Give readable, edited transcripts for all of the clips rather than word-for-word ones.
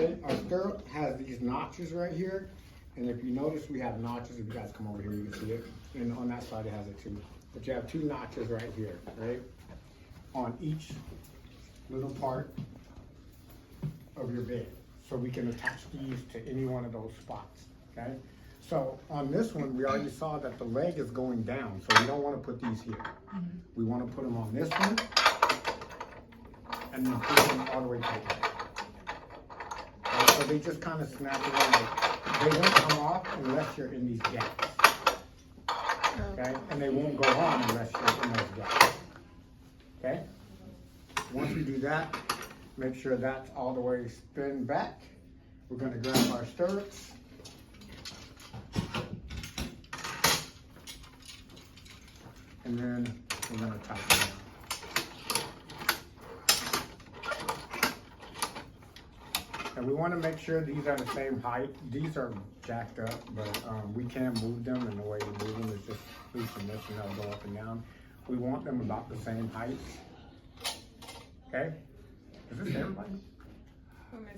Okay, our stirrup has these notches right here. And if you notice, we have notches. If you guys come over here, you can see it. And on that side, it has it too. But you have two notches right here, right? On each little part of your bed. So we can attach these to any one of those spots, okay? So on this one, we already saw that the leg is going down. So we don't want to put these here. We want to put them on this one. And then put them all the way to the top. Right, so they just kind of snap around. They won't come off unless you're in these gaps. Okay? And they won't go on unless you're in those gaps. Okay? Once we do that, make sure that's all the way spin back. We're going to grab our stirrups. And then we're going to tighten them. And we want to make sure these are the same height. These are jacked up, but we can move them, and the way to move them is just loosen this and they'll go up and down. We want them about the same height. Okay? Is this everybody?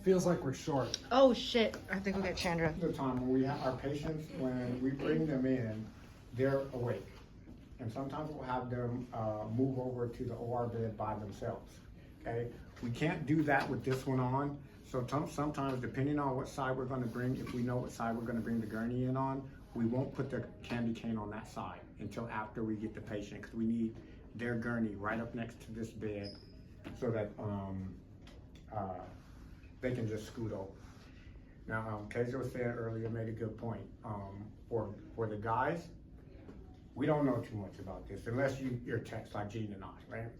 Feels like we're short. Oh shit, I think we'll get Chandra. The time when we have our patients, when we bring them in, they're awake. And sometimes we'll have them move over to the OR bed by themselves. Okay? We can't do that with this one on. So sometimes, depending on what side we're going to bring, if we know what side we're going to bring the gurney in on, we won't put the candy cane on that side until after we get the patient, because we need their gurney right up next to this bed so that they can just scoot over. Now, Kaiser was saying earlier, made a good point. For the guys, we don't know too much about this unless you're techs like Gene and I, right?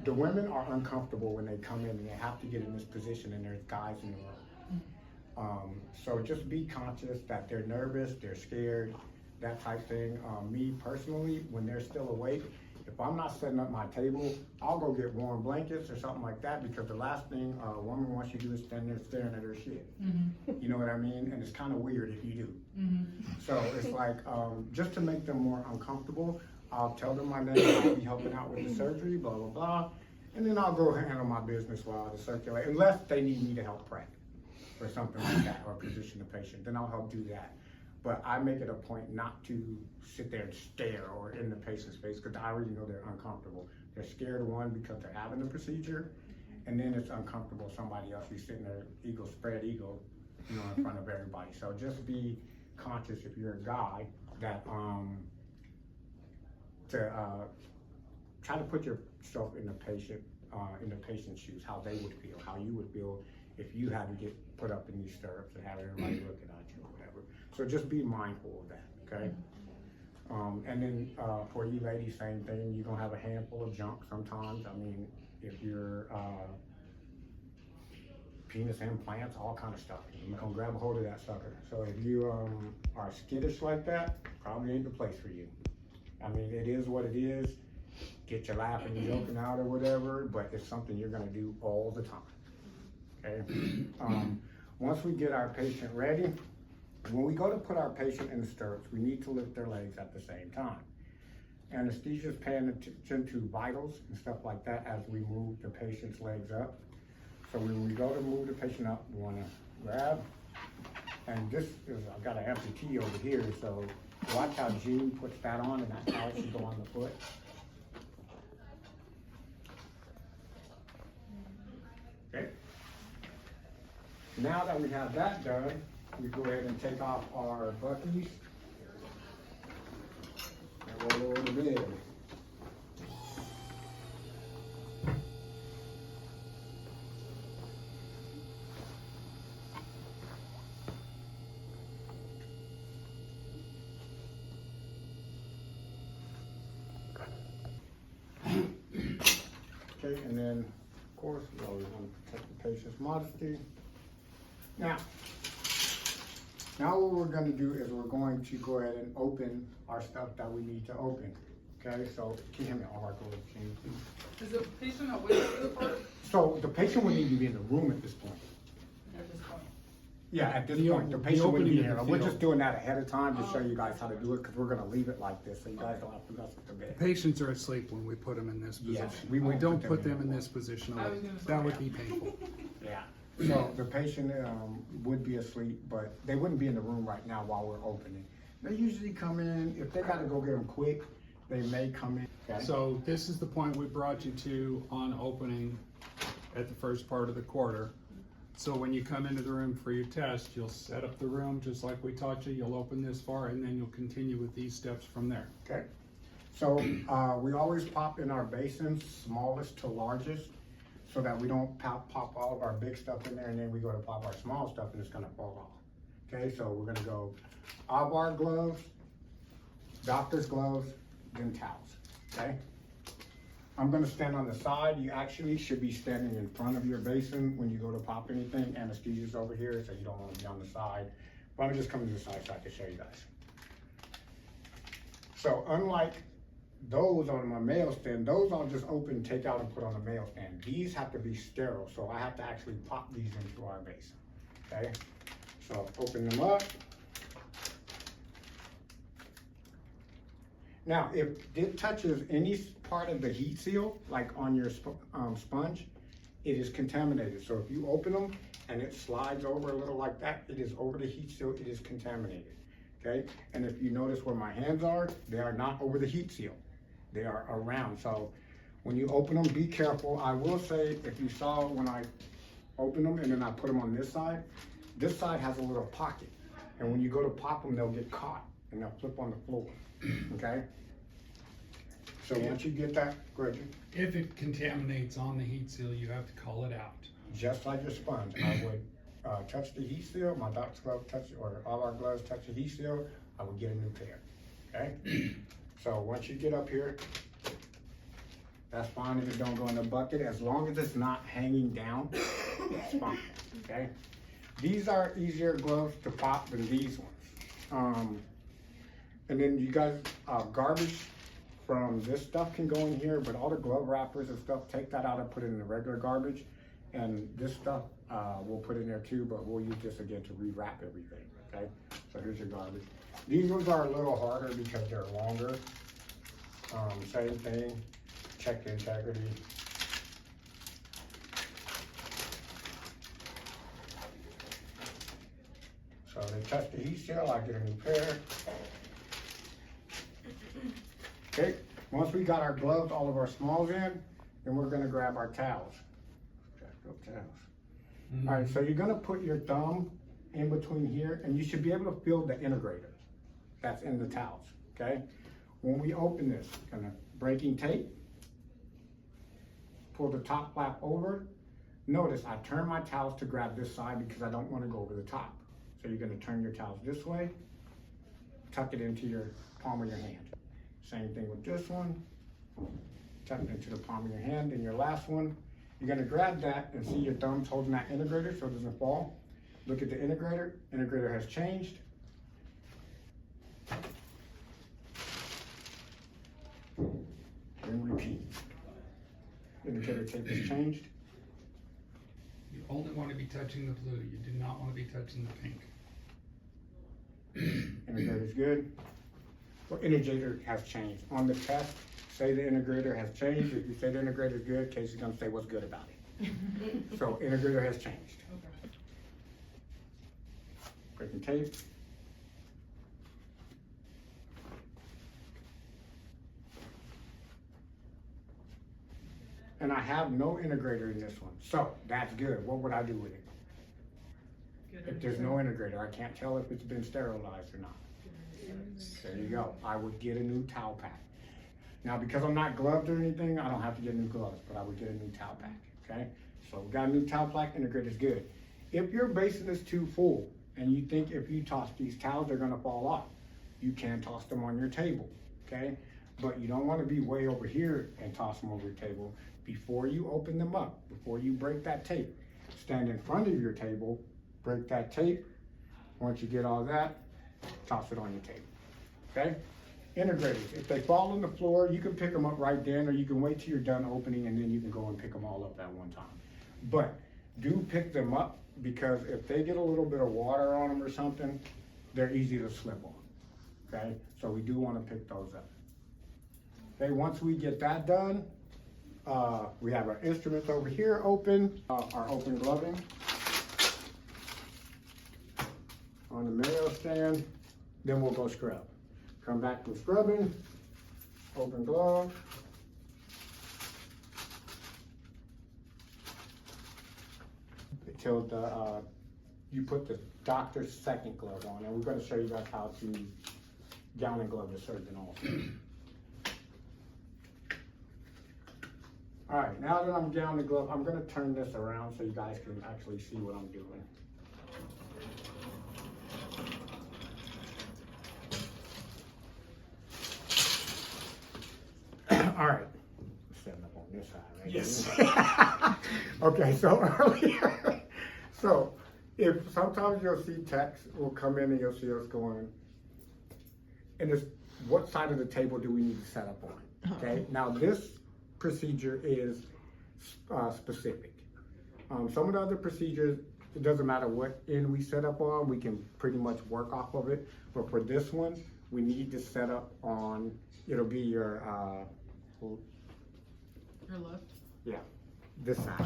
The women are uncomfortable when they come in and they have to get in this position and there's guys in the room. So just be conscious that they're nervous, they're scared, that type thing. Me personally, when they're still awake, if I'm not setting up my table, I'll go get warm blankets or something like that, because the last thing a woman wants you to do is stand there staring at her shit. You know what I mean? And it's kind of weird if you do. So it's like, just to make them more uncomfortable, I'll tell them my name, I'll be helping out with the surgery, blah, blah, blah. And then I'll go handle my business while I circulate, unless they need me to help prep or something like that, or position the patient, then I'll help do that. But I make it a point not to sit there and stare or in the patient's face, because I already know they're uncomfortable. They're scared, one, because they're having the procedure, and then it's uncomfortable somebody else be sitting there, spread eagle, you know, in front of everybody. So just be conscious, if you're a guy, that try to put yourself in the patient's shoes, how they would feel, how you would feel if you had to get put up in these stirrups and have everybody looking at you or whatever. So just be mindful of that, okay? And then for you ladies, same thing. You're gonna have a handful of junk sometimes. I mean, if you're penis implants, all kind of stuff, you're gonna grab a hold of that sucker. So if you are skittish like that, probably ain't the place for you. I mean, it is what it is. Get your laughing and joking out or whatever, but it's something you're gonna do all the time, okay? Once we get our patient ready, when we go to put our patient in the stirrups, we need to lift their legs at the same time. Anesthesia is paying attention to vitals and stuff like that as we move the patient's legs up. So when we go to move the patient up, we wanna grab, and this is, I've got an amputee over here, so watch how Jean puts that on, and that's how it should go on the foot. Okay. Now that we have that done, we go ahead and take off our buckies and roll over the bed. Okay, and then, of course, we always want to protect the patient's modesty. Now what we're going to do is we're going to go ahead and open our stuff that we need to open. Okay, so can you hear me? All right, go ahead. Is the patient awake at this part? So the patient would need to be in the room at this point. At this point. Yeah, at this The point, the op- patient the wouldn't be opening of here. the We're field. just doing that ahead of time to show you guys how to do it, because we're gonna leave it like this, so you guys don't have to mess with the bed. Patients are asleep when we put them in this Yeah, position. we We won't don't put put them them in in this position. I was gonna say, That would be painful. Yeah, so the patient, would be asleep, but they wouldn't be in the room right now while we're opening. They usually come in, if they gotta go get them quick, they may come in, okay? So this is the point we brought you to on opening at the first part of the quarter. So when you come into the room for your test, you'll set up the room just like we taught you. You'll open this far and then you'll continue with these steps from there. Okay, so, we always pop in our basins, smallest to largest, so that we don't pop all of our big stuff in there, and then we go to pop our small stuff and it's gonna fall off. Okay, so we're gonna go auvard gloves, doctor's gloves, then towels, okay? I'm gonna stand on the side. You actually should be standing in front of your basin when you go to pop anything. Anesthesia's over here, so you don't wanna be on the side. But I'm just coming to the side so I can show you guys. So unlike those on my mail stand, those I'll just open, take out, and put on the mail stand. These have to be sterile, so I have to actually pop these into our basin, okay? So open them up. Now, if it touches any part of the heat seal, like on your sponge, it is contaminated. So if you open them and it slides over a little like that, it is over the heat seal, it is contaminated, okay? And if you notice where my hands are, they are not over the heat seal. They are around. So when you open them, be careful. I will say, if you saw when I open them and then I put them on this side has a little pocket. And when you go to pop them, they'll get caught and they'll flip on the floor, okay? So once you get that, go ahead, Jim. If it contaminates on the heat seal, you have to call it out. Just like your sponge, I would touch the heat seal, my doctor's glove touch, or all our gloves touch the heat seal, I would get a new pair, okay? So once you get up here, that's fine if it don't go in the bucket, as long as it's not hanging down, it's fine, okay? These are easier gloves to pop than these ones. And then you guys, garbage from this stuff can go in here, but all the glove wrappers and stuff, take that out and put it in the regular garbage. And this stuff, we'll put in there too, but we'll use this again to rewrap everything, okay? So here's your garbage. These ones are a little harder because they're longer. Same thing, check the integrity. So they touch the heat seal, I get a new pair. Okay, once we got our gloves, all of our smalls in, then we're gonna grab our towels. All right, so you're gonna put your thumb in between here, and you should be able to feel the integrator that's in the towels, okay? When we open this, gonna breaking tape, pull the top flap over. Notice I turn my towels to grab this side because I don't wanna go over the top. So you're gonna turn your towels this way, tuck it into your palm of your hand. Same thing with this one, tuck it into the palm of your hand. And your last one, you're gonna grab that and see your thumbs holding that integrator so it doesn't fall. Look at the integrator, integrator has changed. And repeat. Indicator tape has changed. You only want to be touching the blue. You do not want to be touching the pink. Integrator is good. Well, integrator has changed. On the test, say the integrator has changed. If you say the integrator is good, Casey's gonna say what's good about it. So integrator has changed. Breaking tape. And I have no integrator in this one, so that's good. What would I do with it? If there's no integrator, I can't tell if it's been sterilized or not. There you go. I would get a new towel pack. Now, because I'm not gloved or anything, I don't have to get new gloves, but I would get a new towel pack, okay? So we got a new towel pack, integrator's good. If your basin is too full and you think if you toss these towels, they're gonna fall off, you can toss them on your table, okay? But you don't wanna be way over here and toss them over your table. Before you open them up, before you break that tape, stand in front of your table, break that tape. Once you get all that, toss it on your table, okay? Integrators, if they fall on the floor, you can pick them up right then, or you can wait till you're done opening and then you can go and pick them all up at one time. But do pick them up, because if they get a little bit of water on them or something, they're easy to slip on, okay? So we do wanna pick those up. Okay, once we get that done, we have our instruments over here open, our open gloving on the Mayo stand, then we'll go scrub. Come back to scrubbing, open glove. Until you put the doctor's second glove on, and we're gonna show you guys how to gown and glove the surgeon also. All right, now that I'm gown and glove, I'm gonna turn this around so you guys can actually see what I'm doing. All right, setting up on this side, right? Yes. Okay, so earlier, so if sometimes you'll see techs will come in and you'll see us going, and it's what side of the table do we need to set up on? Okay, now this procedure is specific. Some of the other procedures, it doesn't matter what end we set up on, we can pretty much work off of it. But for this one, we need to set up on, it'll be your left. yeah, this side.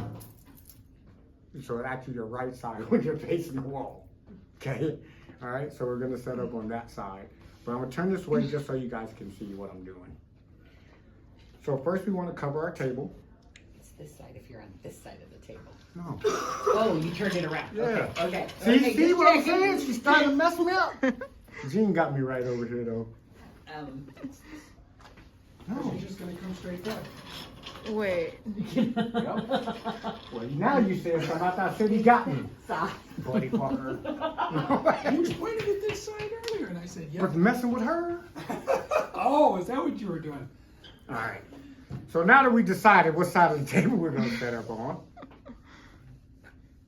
So actually your right side when you're facing the wall, okay? All right, so we're gonna set up on that side. But I'm gonna turn this way just so you guys can see what I'm doing. So first we wanna cover our table. It's this side if you're on this side of the table. No. Oh, you turned it around. Yeah. Okay. See good what I'm check. saying? She's trying to mess me up. Jean got me right over here though. No. She's just gonna come straight back. Wait. Yep. Well, now you said something. I thought Cindy got me. Stop. Buddy Parker. You was pointing at this side earlier, and I said, yeah. Was messing with her? Oh, is that what you were doing? All right. So now that we decided what side of the table we're gonna set up on.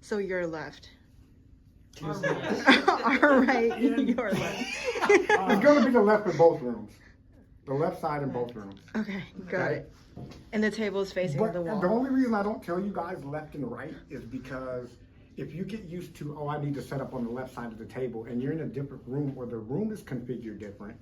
So you're left. Our All right, you're left. It's gonna be the left in both rooms. The left side in both rooms. Okay, got it. And the table is facing But the wall. the only reason I don't tell you guys left and right is because if you get used to, oh, I need to set up on the left side of the table, and you're in a different room or the room is configured different,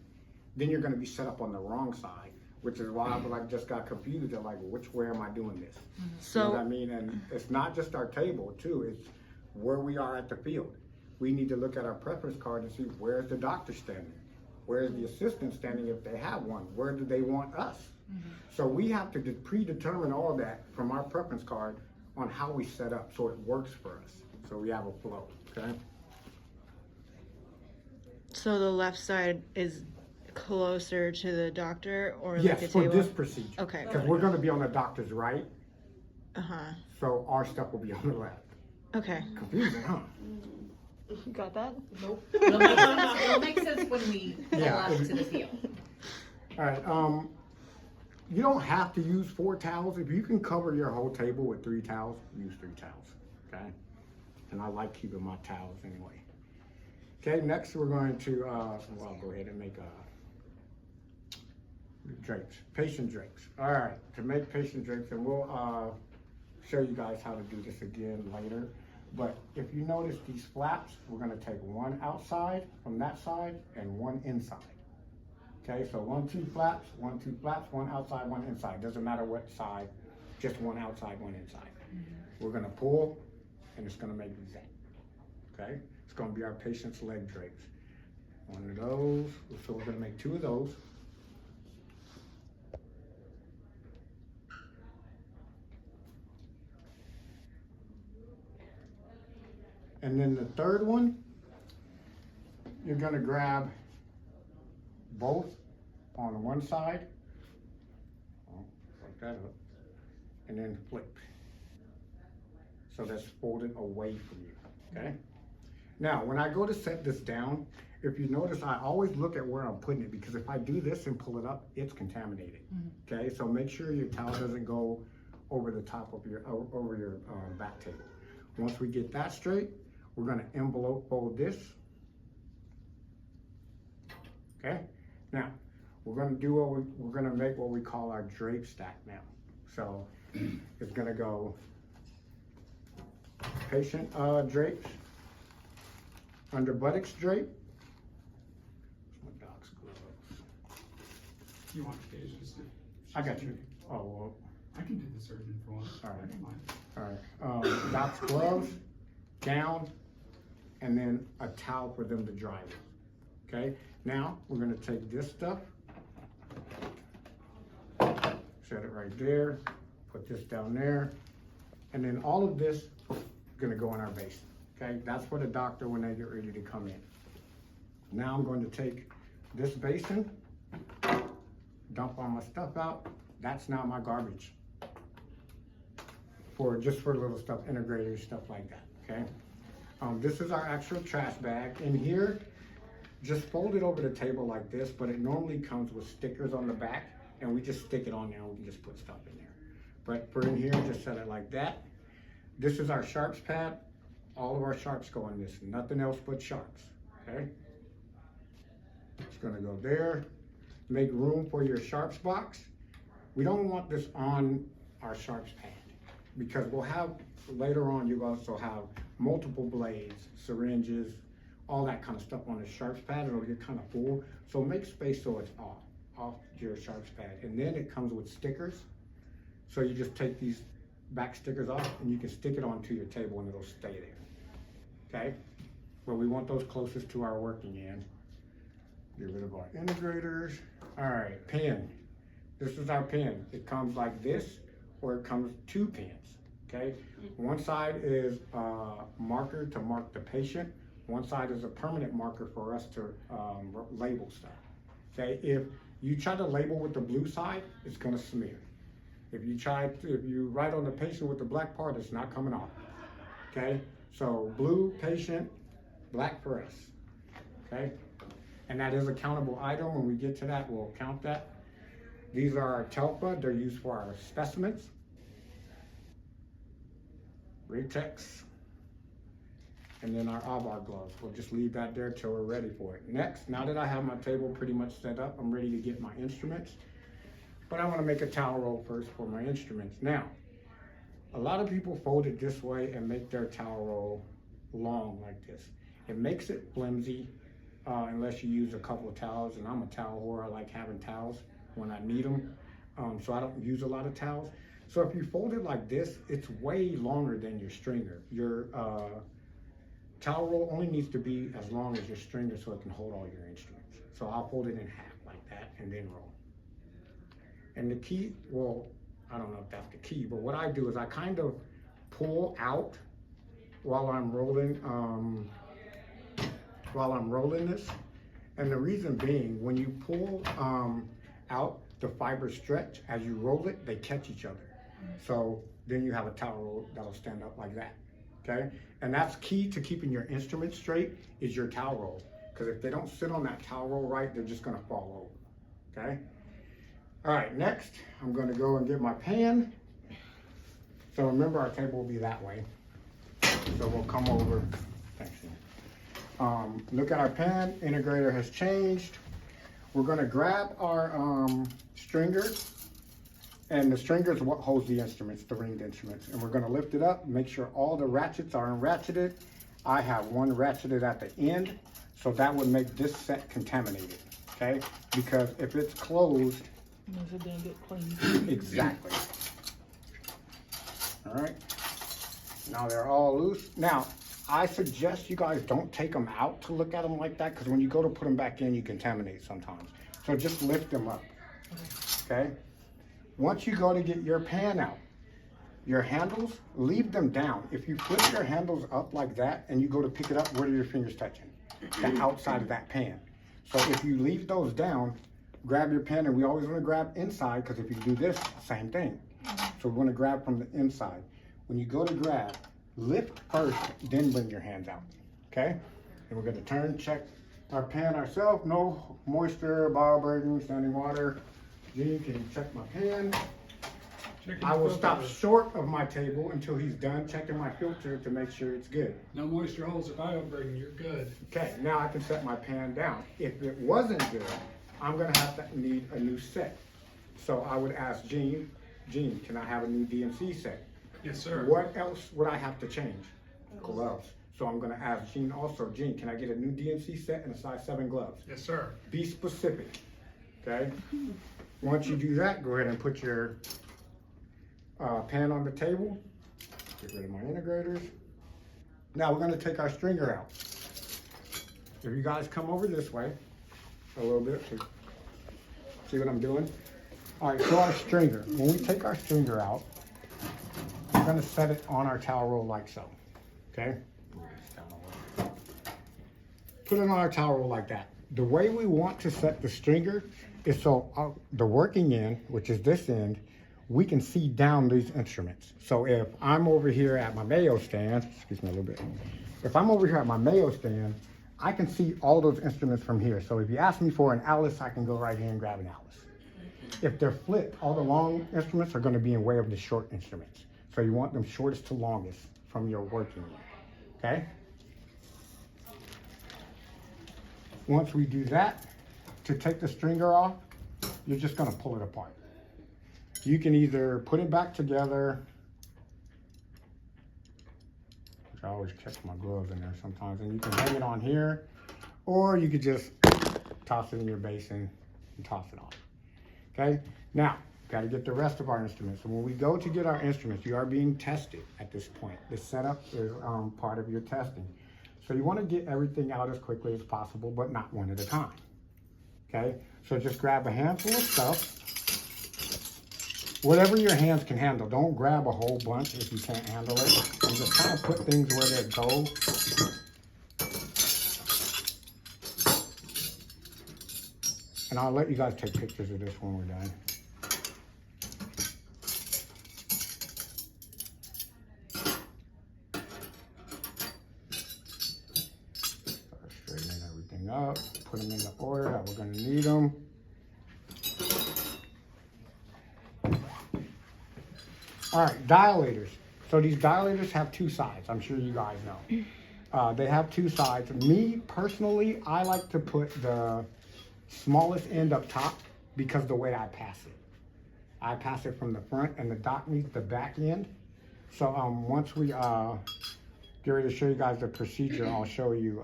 then you're gonna be set up on the wrong side, which is why I like just got confused at like, which way am I doing this? You know what I So, mean? And it's not just our table too, it's where we are at the field. We need to look at our preference card and see where's the doctor standing? Where's the assistant standing if they have one? Where do they want us? So we have to predetermine all that from our preference card on how we set up so it works for us. So we have a flow, okay? so the left side is closer to the doctor or like Yes, the for table? this procedure. Okay. Because we're gonna be on the doctor's right, Uh-huh. so our stuff will be on the left. Okay. Confusing, huh? You got that? Nope. It'll make sense when we pull Yeah. out to the field. All right, you don't have to use 4 towels. If you can cover your whole table with 3 towels, use 3 towels, okay? And I like keeping my towels anyway. Okay, next we're going to, well, I'll go ahead and make drapes, patient drapes. All right, to make patient drapes, and we'll show you guys how to do this again later. But if you notice these flaps, we're gonna take one outside from that side and one inside. Okay, so 1, 2 flaps, 1, 2 flaps, 1 outside, 1 inside. Doesn't matter what side, just 1 outside, 1 inside. We're gonna pull, and it's gonna make that. Okay, it's gonna be our patient's leg drapes. 1 of those, so we're gonna make 2 of those. And then the third one, you're gonna grab both on one side, like that up, and then flip. So that's folded away from you, okay? Now, when I go to set this down, if you notice, I always look at where I'm putting it, because if I do this and pull it up, it's contaminated, okay? So make sure your towel doesn't go over the top of your, over your back table. Once we get that straight, we're gonna envelope fold this, okay? Now, we're gonna do we're gonna make what we call our drape stack now. So it's gonna go patient drapes, under buttocks drape. My dog's gloves. You want occasions to? I got you. Oh, well, I can do the surgeon for one. All right. I don't mind. all right. Doc's gloves, gown, and then a towel for them to dry with. Okay, now we're gonna take this stuff, set it right there, put this down there, and then all of this is gonna go in our basin. Okay, that's for the doctor when they get ready to come in. Now I'm going to take this basin, dump all my stuff out. That's now my garbage. Just for little stuff, integrators, stuff like that, okay? This is our actual trash bag. In here, just fold it over the table like this, but it normally comes with stickers on the back, and we just stick it on there and we can just put stuff in there. But for in here, just set it like that. This is our sharps pad. All of our sharps go in this, nothing else but sharps, okay? It's gonna go there. Make room for your sharps box. We don't want this on our sharps pad because we'll have, later on, you also have multiple blades, syringes, all that kind of stuff on the sharps pad. It'll get kind of full. So make space so it's off your sharps pad. And then it comes with stickers. So you just take these back stickers off and you can stick it onto your table and it'll stay there. Okay? But we want those closest to our working end. Get rid of our integrators. All right, pen. This is our pen. It comes like this, or it comes two pens, okay? One side is a marker to mark the patient. One side is a permanent marker for us to label stuff, okay? If you try to label with the blue side, it's gonna smear. If you write on the patient with the black part, it's not coming off, okay? So blue patient, black for us, okay? And that is a countable item. When we get to that, we'll count that. These are our telfa. They're used for our specimens. Raytecs. And then our auvard gloves. We'll just leave that there till we're ready for it. Next, now that I have my table pretty much set up, I'm ready to get my instruments. But I want to make a towel roll first for my instruments. Now, a lot of people fold it this way and make their towel roll long like this. It makes it flimsy. Unless you use a couple of towels, and I'm a towel whore. I like having towels when I need them, so I don't use a lot of towels. So if you fold it like this, it's way longer than your stringer. Your towel roll only needs to be as long as your stringer so it can hold all your instruments. So I'll fold it in half like that and then roll. And the key, well, I don't know if that's the key, but what I do is I kind of pull out while I'm rolling this. And the reason being, when you pull out, the fibers stretch. As you roll it, they catch each other. So then you have a towel roll that'll stand up like that, okay? And that's key to keeping your instrument straight is your towel roll. Because if they don't sit on that towel roll right, they're just gonna fall over, okay? All right, next, I'm gonna go and get my pan. So remember, our table will be that way. So we'll come over, thanks, Ian. Look at our pen, integrator has changed. We're gonna grab our stringer, and the stringer is what holds the instruments, the ringed instruments. And we're gonna lift it up, make sure all the ratchets are unratcheted. I have one ratcheted at the end, so that would make this set contaminated, okay? Because if it's closed, It didn't get clean. exactly. All right, now they're all loose. Now, I suggest you guys don't take them out to look at them like that, because when you go to put them back in, you contaminate sometimes. So just lift them up, okay? Once you go to get your pan out, your handles, leave them down. If you flip your handles up like that and you go to pick it up, where are your fingers touching? The outside of that pan. So if you leave those down, grab your pan, and we always want to grab inside, because if you do this, same thing. So we want to grab from the inside. When you go to grab, lift first, then bring your hands out, okay? And we're gonna turn, check our pan ourselves. No moisture, bioburden, standing water. Gene, can you check my pan? I will stop short of my table until he's done checking my filter to make sure it's good. No moisture holes or bioburden, you're good. Okay, now I can set my pan down. If it wasn't good, I'm gonna have to need a new set. So I would ask Gene, can I have a new DMC set? Yes, sir. What else would I have to change? gloves. So I'm gonna ask Gene also, Gene, can I get a new DMC set and a size 7 gloves? Yes, sir. Be specific, okay? Once you do that, go ahead and put your pan on the table. Get rid of my integrators. Now we're gonna take our stringer out. If you guys come over this way a little bit, see what I'm doing? All right, so our stringer, when we take our stringer out, we're gonna set it on our towel roll like so, okay? Put it on our towel roll like that. The way we want to set the stringer is so the working end, which is this end, we can see down these instruments. So if I'm over here at my Mayo stand, excuse me a little bit. If I'm over here at my Mayo stand, I can see all those instruments from here. So if you ask me for an Alice, I can go right here and grab an Alice. If they're flipped, all the long instruments are gonna be in way of the short instruments. So you want them shortest to longest from your working end, okay? Once we do that, to take the stringer off, you're just gonna pull it apart. You can either put it back together, which I always catch my gloves in there sometimes, and you can hang it on here, or you could just toss it in your basin and toss it off. Okay, now, gotta get the rest of our instruments. So when we go to get our instruments, you are being tested at this point. The setup is part of your testing. So you wanna get everything out as quickly as possible, but not one at a time. Okay, so just grab a handful of stuff. Whatever your hands can handle. Don't grab a whole bunch if you can't handle it. And just kind of put things where they go. And I'll let you guys take pictures of this when we're done. Start straightening everything up. Put them in the order that we're gonna need them. All right, dilators. So these dilators have two sides. I'm sure you guys know. They have two sides. Me, personally, I like to put the smallest end up top because the way I pass it. I pass it from the front and the dock needs the back end. So once we get ready to show you guys the procedure, I'll show you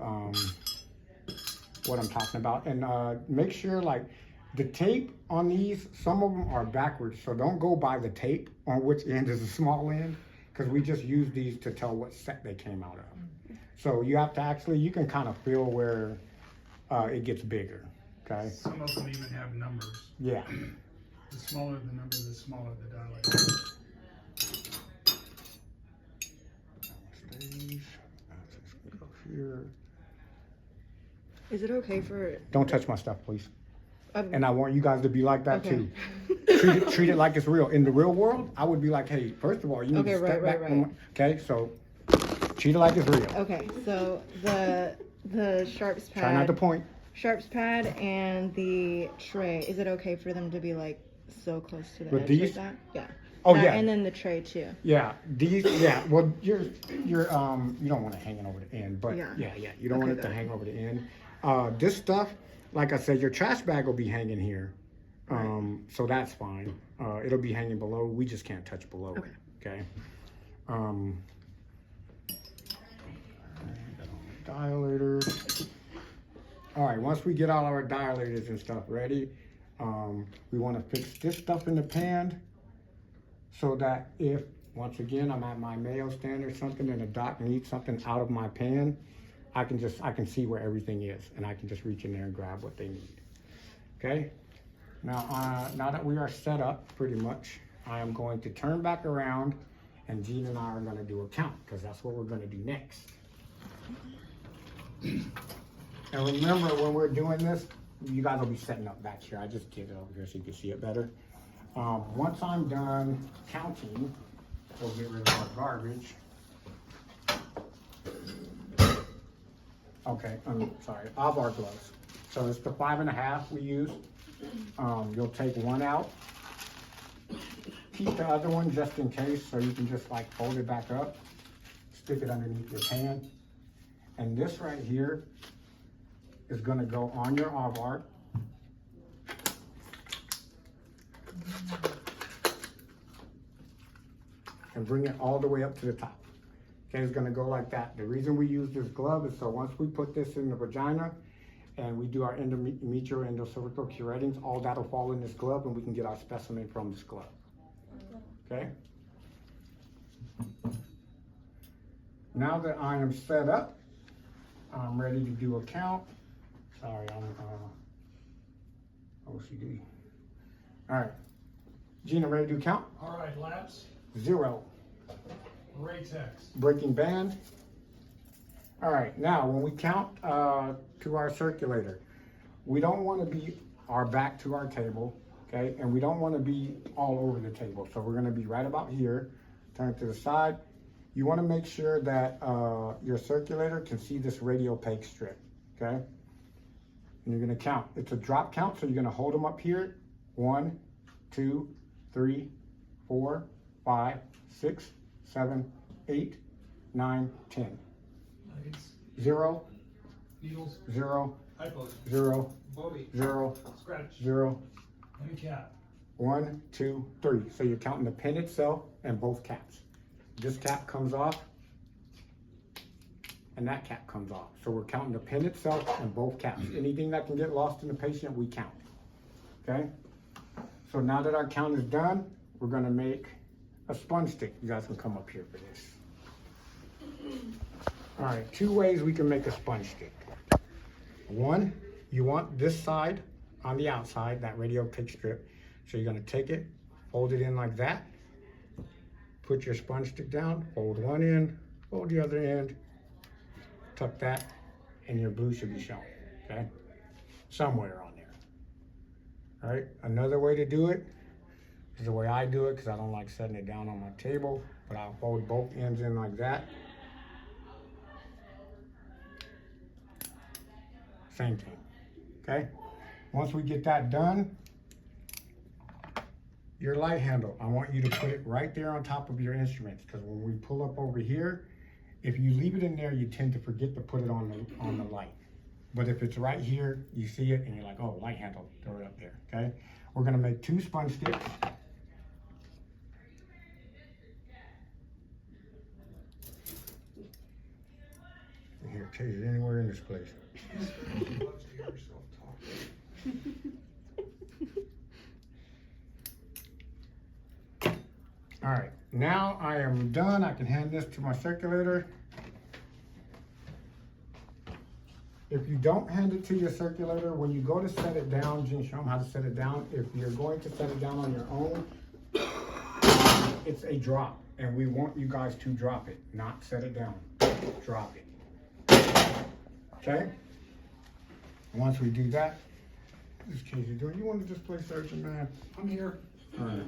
what I'm talking about. And make sure like the tape on these, some of them are backwards. So don't go by the tape on which end is the small end, because we just use these to tell what set they came out of. So you have to actually, you can kind of feel where it gets bigger, okay? Some of them even have numbers. Yeah. The smaller the number, the smaller the dilator. Go here. Is it okay for? Don't touch my stuff, please. And I want you guys to be like that Okay. too. Treat it like it's real. In the real world, I would be like, hey, first of all, you need Okay, to step right, back. right. Okay, so treat it like it's real. Okay, so the sharps pad. Try not to point. Sharps pad and the tray. Is it okay for them to be like so close to the With edge these? like that? Yeah. Oh, That, yeah. And then the tray too. Yeah, these. Yeah, well, you're you don't want it hanging over the end, but Yeah. yeah, you don't want Okay, it to good. hang over the end. This stuff, like I said, your trash bag will be hanging here, so that's fine. It'll be hanging below. We just can't touch below it. Okay. Dilators. All right, once we get all our dilators and stuff ready, we want to fix this stuff in the pan so that if, once again, I'm at my Mayo stand or something and the doc needs something out of my pan, I can see where everything is and I can just reach in there and grab what they need. Okay? Now that we are set up pretty much, I am going to turn back around and Gene and I are going to do a count because that's what we're going to do next. And remember, when we're doing this, you guys will be setting up back here. I just get it over here so you can see it better. Once I'm done counting, we'll get rid of our garbage. Okay, I'm sorry, auvard gloves. So it's the 5.5 we use. You'll take one out. Keep the other one just in case, so you can just like fold it back up, stick it underneath your pan. And this right here is gonna go on your auvard. And bring it all the way up to the top. Okay, it's gonna go like that. The reason we use this glove is so once we put this in the vagina and we do our endometrial endocervical curettings, all that'll fall in this glove and we can get our specimen from this glove. Okay? Now that I am set up, I'm ready to do a count. Sorry, I'm OCD. All right, Gina, ready to do count? All right, laps, 0. raytecs. Breaking band. All right, now when we count to our circulator, we don't want to be our back to our table, okay? And we don't want to be all over the table. So we're going to be right about here, turn to the side. You want to make sure that your circulator can see this radial peg strip, okay? And you're going to count. It's a drop count, so you're going to hold them up here. 1, 2, 3, 4, 5, 6, 7, 8, 9, 10. Nuggets, 0, needles, 0, hypos, 0, bobby, 0, scratch, 0, and a cap. 1, 2, 3. So you're counting the pin itself and both caps. This cap comes off and that cap comes off. So we're counting the pin itself and both caps. Anything that can get lost in the patient, we count. Okay? So now that our count is done, we're gonna make a sponge stick. You guys can come up here for this. All right, 2 ways we can make a sponge stick. 1, you want this side on the outside, that radial pig strip. So you're gonna take it, fold it in like that, put your sponge stick down, fold one end, fold the other end, tuck that, and your blue should be shown, okay? Somewhere on there. All right, another way to do it is the way I do it, because I don't like setting it down on my table, but I'll fold both ends in like that. Same thing, okay? Once we get that done, your light handle, I want you to put it right there on top of your instruments, because when we pull up over here, if you leave it in there, you tend to forget to put it on the light. But if it's right here, you see it and you're like, oh, light handle, throw it up there, okay? We're gonna make 2 sponge sticks. Here, take it anywhere in this place. All right, now I am done. I can hand this to my circulator. If you don't hand it to your circulator, when you go to set it down, Gene, show them how to set it down. If you're going to set it down on your own, it's a drop, and we want you guys to drop it, not set it down. Drop it. Okay? Once we do that, this case you're doing, you want to just play surgeon, man? I'm here. All right.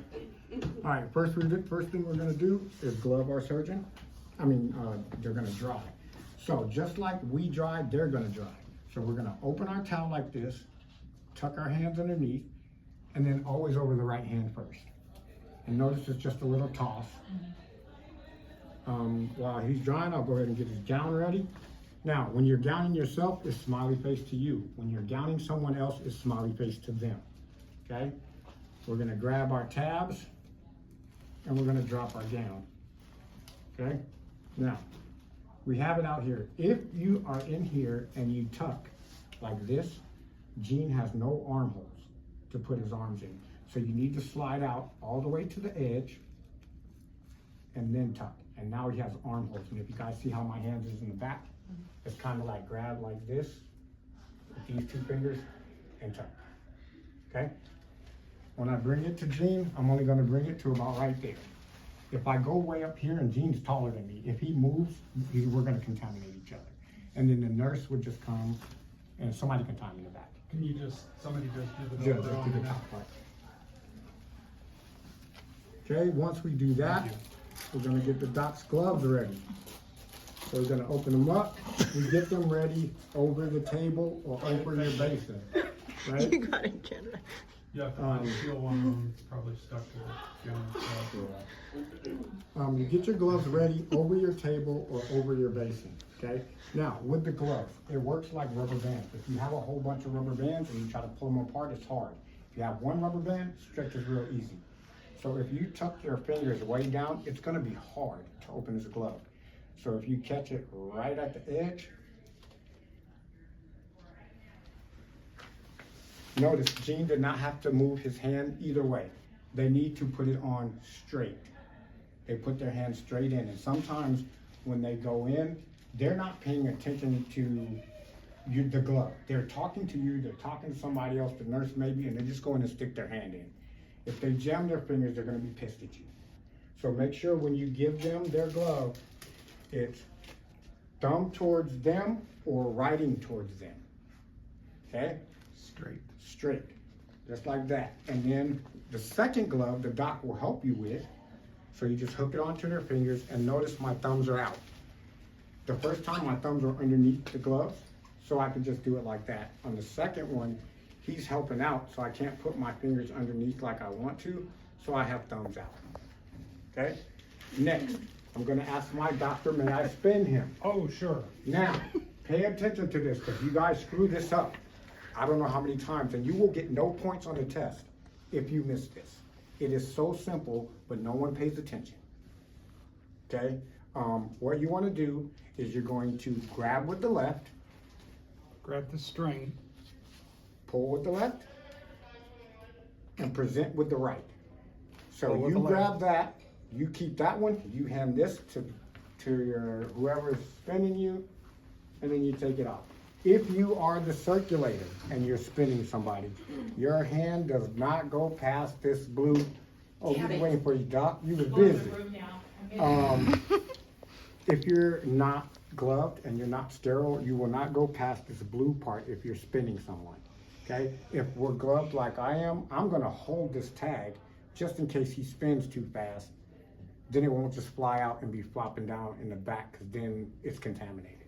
All right, first thing we're gonna do is glove our surgeon. They're gonna dry. So just like we dry, they're gonna dry. So we're gonna open our towel like this, tuck our hands underneath, and then always over the right hand first. And notice it's just a little toss. While he's drying, I'll go ahead and get his gown ready. Now, when you're gowning yourself, it's smiley face to you. When you're gowning someone else, it's smiley face to them, okay? We're gonna grab our tabs and we're gonna drop our gown, okay? Now, we have it out here. If you are in here and you tuck like this, Gene has no armholes to put his arms in. So you need to slide out all the way to the edge and then tuck. And now he has armholes. And if you guys see how my hands is in the back, it's kind of like grab like this with these 2 fingers and tuck, okay? When I bring it to Gene, I'm only gonna bring it to about right there. If I go way up here and Gene's taller than me, if he moves, we're gonna contaminate each other. And then the nurse would just come and somebody can time in the back. Can you somebody just Just to the top part. Okay, once we do that, we're gonna get the doc's gloves ready. So we're gonna open them up. We get them ready over the table or over your basin, right? You got it, Jenna. Yeah, I feel one of them probably stuck to the gown. You get your gloves ready over your table or over your basin, okay? Now, with the gloves, it works like rubber bands. If you have a whole bunch of rubber bands and you try to pull them apart, it's hard. If you have one rubber band, stretch is real easy. So if you tuck your fingers way down, it's gonna be hard to open this glove. So if you catch it right at the edge, notice Gene did not have to move his hand either way. They need to put it on straight. They put their hand straight in, and sometimes when they go in, they're not paying attention to the glove. They're talking to you, they're talking to somebody else, the nurse maybe, and they're just going to stick their hand in. If they jam their fingers, they're going to be pissed at you. So make sure when you give them their glove, it's thumb towards them or writing towards them. Okay? Straight. Straight, just like that. And then the second glove, the doc will help you with. So you just hook it onto their fingers, and notice my thumbs are out. The first time my thumbs were underneath the gloves, so I could just do it like that. On the second one, he's helping out, so I can't put my fingers underneath like I want to, so I have thumbs out. Okay? Next, I'm gonna ask my doctor, may I spin him? Oh, sure. Now, pay attention to this, because you guys screw this up. I don't know how many times, and you will get no points on the test if you miss this. It is so simple, but no one pays attention. Okay? What you want to do is you're going to grab with the left, Grab the string. pull with the left, and present with the right. So Pull with you the grab left. that, you keep that one, you hand this to your whoever's spinning you, and then you take it off. If you are the circulator and you're spinning somebody, your hand does not go past this blue. Oh, Got he's it. waiting for you, Doc. You were busy. If you're not gloved and you're not sterile, you will not go past this blue part if you're spinning someone. Okay? If we're gloved like I am, I'm gonna hold this tag just in case he spins too fast. Then it won't just fly out and be flopping down in the back, because then it's contaminated.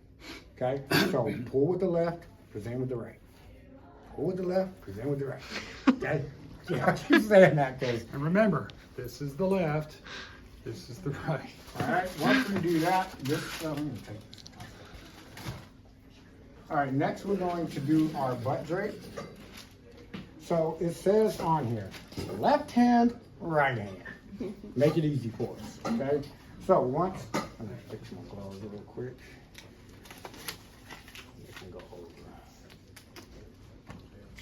Okay? So pull with the left, present with the right. Pull with the left, present with the right. Okay? Yeah, I keep saying that because, And remember, this is the left, this is the right. all right, once we do that, all right, next we're going to do our butt drape. So it says on here, left hand, right hand. Make it easy for us, okay? So once, I'm gonna fix my gloves real quick. They can go over.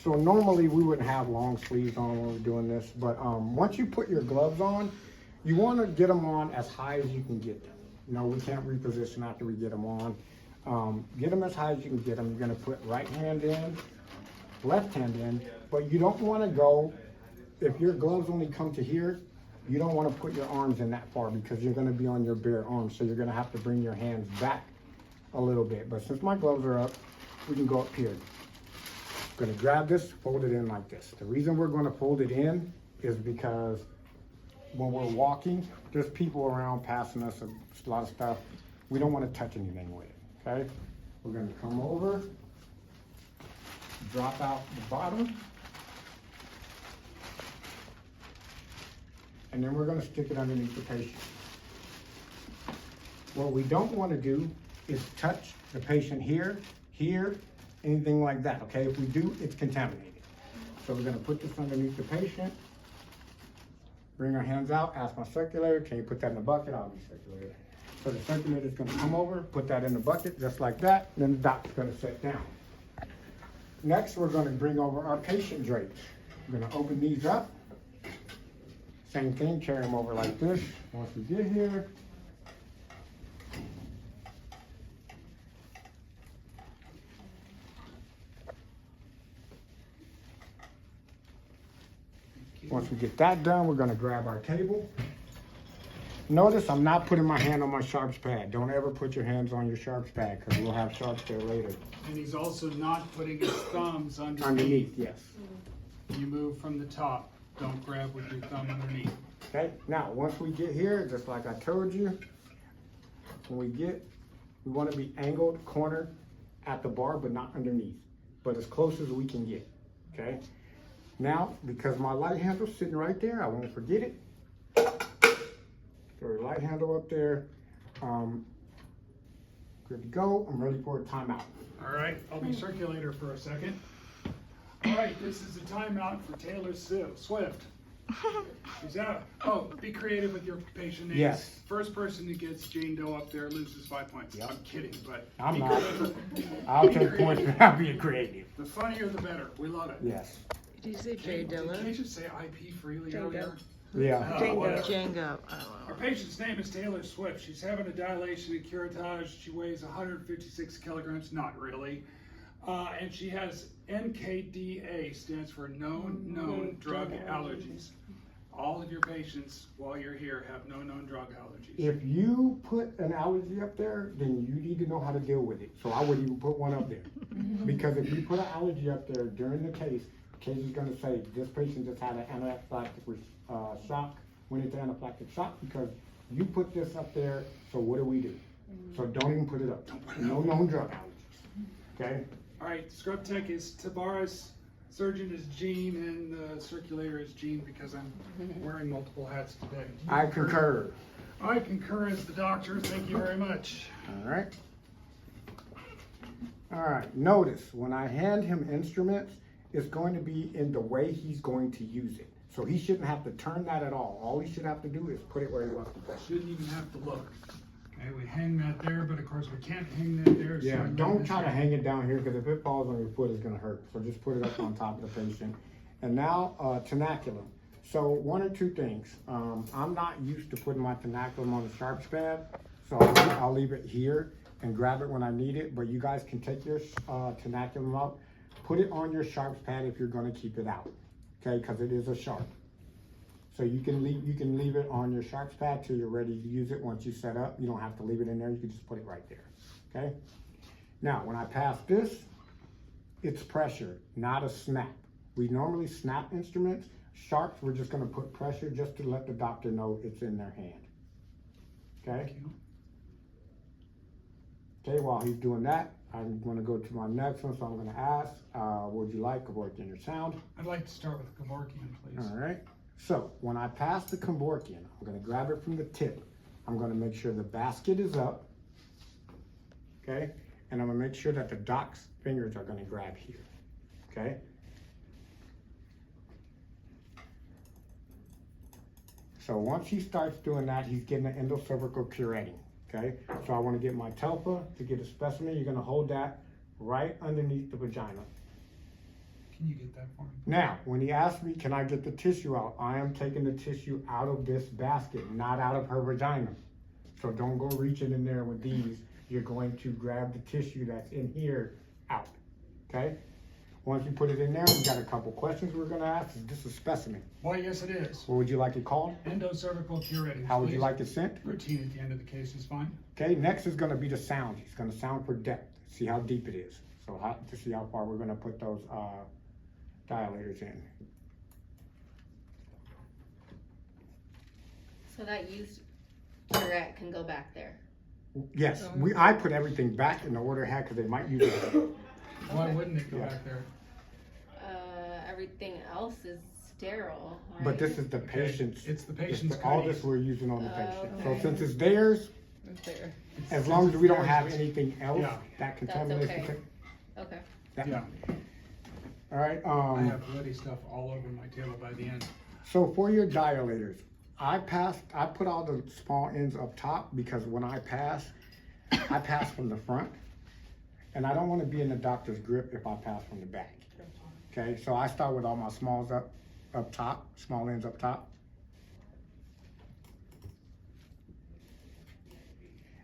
So normally we wouldn't have long sleeves on when we're doing this, but once you put your gloves on, you want to get them on as high as you can get them. No, we can't reposition after we get them on. Get them as high as you can get them. You're going to put right hand in, left hand in, but you don't want to go, if your gloves only come to here, you don't want to put your arms in that far, because you're going to be on your bare arms, so you're going to have to bring your hands back a little bit. But since my gloves are up, we can go up here. I'm going to grab this, fold it in like this. The reason we're going to fold it in is because when we're walking, there's people around passing us a lot of stuff. We don't want to touch anything with it, okay? We're going to come over, drop out the bottom, and then we're going to stick it underneath the patient. What we don't want to do is touch the patient here, here, anything like that, okay? If we do, it's contaminated. So we're going to put this underneath the patient, bring our hands out, ask my circulator, can you put that in the bucket? I'll be circulator. So the circulator is going to come over, put that in the bucket just like that, then the doc's going to sit down. Next, we're going to bring over our patient drapes. We're going to open these up. Same thing, carry them over like this. Once we get here, once we get that done, we're going to grab our table. Notice I'm not putting my hand on my sharps pad. Don't ever put your hands on your sharps pad, because we'll have sharps there later. And he's also not putting his thumbs underneath. Underneath, yes. You move from the top. Don't grab with your thumb underneath. Okay, now once we get here, just like I told you, we want to be angled corner at the bar, but not underneath, but as close as we can get, okay? Now, because my light handle's sitting right there, I won't forget it. Throw your light handle up there. Good to go. I'm ready for a timeout. All right, I'll be circulator for a second. All right, this is a timeout for Taylor Swift. She's out. Oh, be creative with your patient names. Yes. First person who gets Jane Doe up there loses 5 points. Yep. I'm kidding, but I'm be not. creative. I'll Be take creative. points for not being creative. The funnier the better. We love it. Yes. Did you say Jay Did Dilla? Keisha say IP freely Jane earlier? Doe. Yeah. Oh, whatever. Django. Our patient's name is Taylor Swift. She's having a dilation and curettage. She weighs 156 kilograms, not really. And she has NKDA, stands for known drug allergies. All of your patients, while you're here, have no known drug allergies. If you put an allergy up there, then you need to know how to deal with it. So I wouldn't even put one up there. Because if you put an allergy up there during the case is gonna say, this patient just had an anaphylactic shock, went into anaphylactic shock because you put this up there, so what do we do? So don't even put it up. No known drug allergies, okay? All right, scrub tech is Tavares, surgeon is Gene, and the circulator is Gene because I'm wearing multiple hats today. I concur. I concur as the doctor. Thank you very much. All right. All right, notice when I hand him instruments, it's going to be in the way he's going to use it. So he shouldn't have to turn that at all. All he should have to do is put it where he wants to put it. Shouldn't even have to look. Okay, we hang that there, but of course we can't hang that there. so Yeah, I'm don't not try to sure. hang it down here because if it falls on your foot, it's gonna hurt. So just put it up on top of the patient. And now, tenaculum. So one or two things. I'm not used to putting my tenaculum on the sharps pad, so I'll leave it here and grab it when I need it. But you guys can take your tenaculum up, put it on your sharps pad if you're gonna keep it out, okay? Because it is a sharp. So you can leave it on your sharps pad till you're ready to use it. Once you set up, you don't have to leave it in there. You can just put it right there, okay? Now, when I pass this, it's pressure, not a snap. We normally snap instruments. Sharps, we're just gonna put pressure just to let the doctor know it's in their hand, okay? Okay, while he's doing that, I'm gonna go to my next one, so I'm gonna ask, would you like Kevorkian or sound? I'd like to start with Kevorkian, please. All right, so when I pass the Kevorkian, I'm gonna grab it from the tip. I'm gonna make sure the basket is up, okay? And I'm gonna make sure that the doc's fingers are gonna grab here, okay? So once he starts doing that, he's getting an endocervical curetting, okay? So I wanna get my telfa to get a specimen. You're gonna hold that right underneath the vagina. Can you get that for me? Now, when he asked me, can I get the tissue out? I am taking the tissue out of this basket, not out of her vagina. So don't go reaching in there with these. You're going to grab the tissue that's in here out, okay? Once you put it in there, we got a couple questions we're gonna ask. Is this a specimen? Why, yes, it is. What would you like it called? Endocervical curetting. How would you please. like it sent? Routine at the end of the case is fine. Okay, next is gonna be the sound. He's gonna sound for depth, see how deep it is. So to see how far we're gonna put those dilators in. So that used curette can go back there. Yes, I put everything back in the order it had because they might use it. Why wouldn't it go Yeah. back there? Everything else is sterile. But right? this is the patient's. It's the patient's all goodies. this we're using on the patient. So okay. since it's theirs, as long as we don't have anything else Yeah. that contaminates the okay. ta- Okay. that- Yeah, All right, I have bloody stuff all over my table by the end. so for your dilators, I put all the small ends up top because when I pass from the front. And I don't want to be in the doctor's grip if I pass from the back. Okay, so I start with all my smalls up top, small ends up top.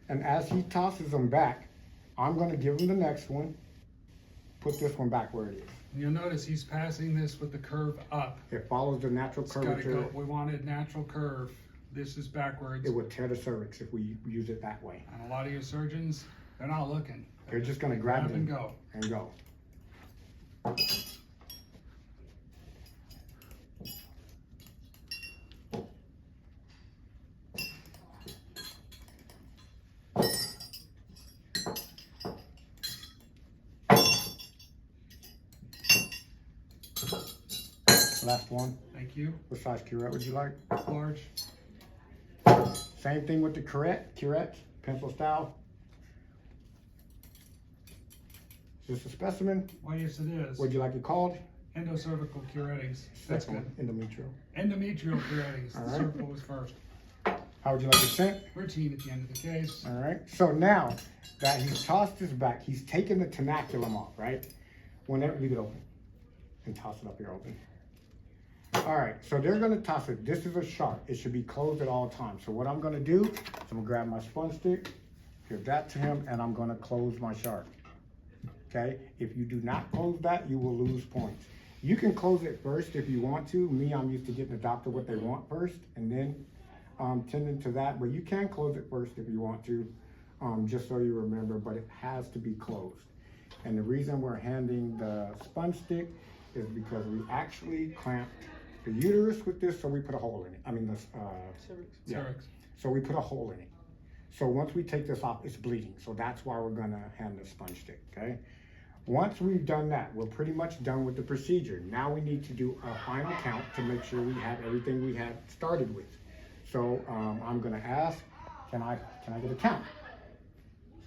And as he tosses them back, I'm gonna give him the next one, put this one back where it is. And you'll notice he's passing this with the curve up. It follows the natural It's gotta curvature. go, we wanted natural curve. This is backwards. It would tear the cervix if we use it that way. And a lot of your surgeons, they're not looking. They're just gonna grab it and go. and go. Last one. Thank you. What size curette would you like? Large. Same thing with the curette, pencil style. Is this a specimen? Why, yes, it is. Would you like it called? Endocervical curettings. That's good. Second one, endometrial. Endometrial curettings. All The right. cervical was first. How would you like it sent? Routine at the end of the case. All right, so now that he's tossed his back, he's taken the tenaculum off, right? Whenever, leave it open and toss it up here open. All right, so they're gonna toss it. This is a sharp. It should be closed at all times. So what I'm gonna do is I'm gonna grab my sponge stick, give that to him, and I'm gonna close my sharp. Okay, if you do not close that, you will lose points. You can close it first if you want to. Me, I'm used to getting the doctor what they want first and then tending to that, but you can close it first if you want to, just so you remember, but it has to be closed. And the reason we're handing the sponge stick is because we actually clamped the uterus with this, so we put a hole in it. I mean, yeah. Cervix. So we put a hole in it. So once we take this off, it's bleeding. So that's why we're gonna hand the sponge stick, okay? Once we've done that, we're pretty much done with the procedure. Now we need to do a final count to make sure we have everything we had started with. So I'm gonna ask, can I get a count?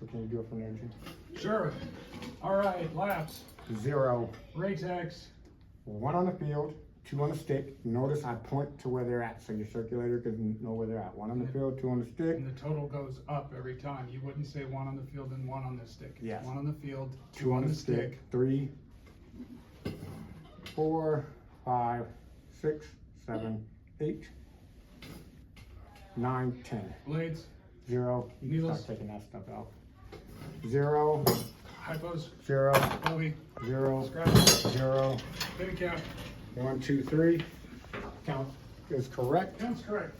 So can you do it from there, Jim? Sure. All right, laps. 0, Raytecs. 1 on the field, 2 on the stick. Notice I point to where they're at, so your circulator can know where they're at. 1 on the field, 2 on the stick. And the total goes up every time. You wouldn't say 1 on the field and 1 on the stick. Yes. 1 on the field, 2 on the stick. 3, 4, 5, 6, 7, 8, 9, 10. Blades, 0. You can Needles. start taking that stuff out. 0, hypos, 0, Bobby, 0, scratch, 0. hit a cap. 1, 2, 3. Count is correct. That's correct.